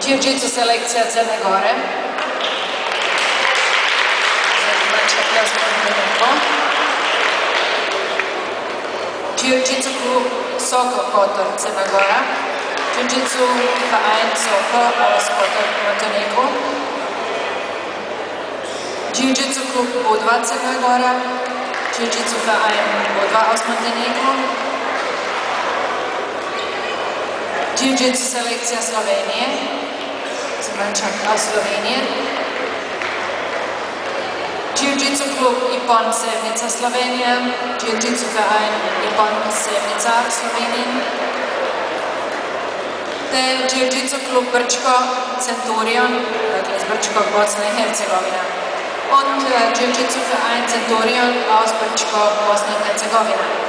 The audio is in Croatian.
Ju-Jitsu selekcija Crne Gore. Ju-Jitsu klub Sokol Kotor Crna Gora. Ju-Jitsu Verein Sokol aus Kotor Montenegro. Ju-Jitsu klub Budva Crna Gora. Ju-Jitsu Verein Budva aus Montenegro. Ju-Jitsu selekcija Slovenije. Mannschaft aus Slowenien. Ju-Jitsu klub Ipon Sevnica Slovenija. Ju-Jitsu Verein Ipon Sevnica Slovenien. Te Ju-Jitsu klub Brčko Centurion, dakle iz Brčkog, Bosna i Hercegovina. Und Ju-Jitsu Verein Centurion aus Brčko, Bosna i Hercegovina.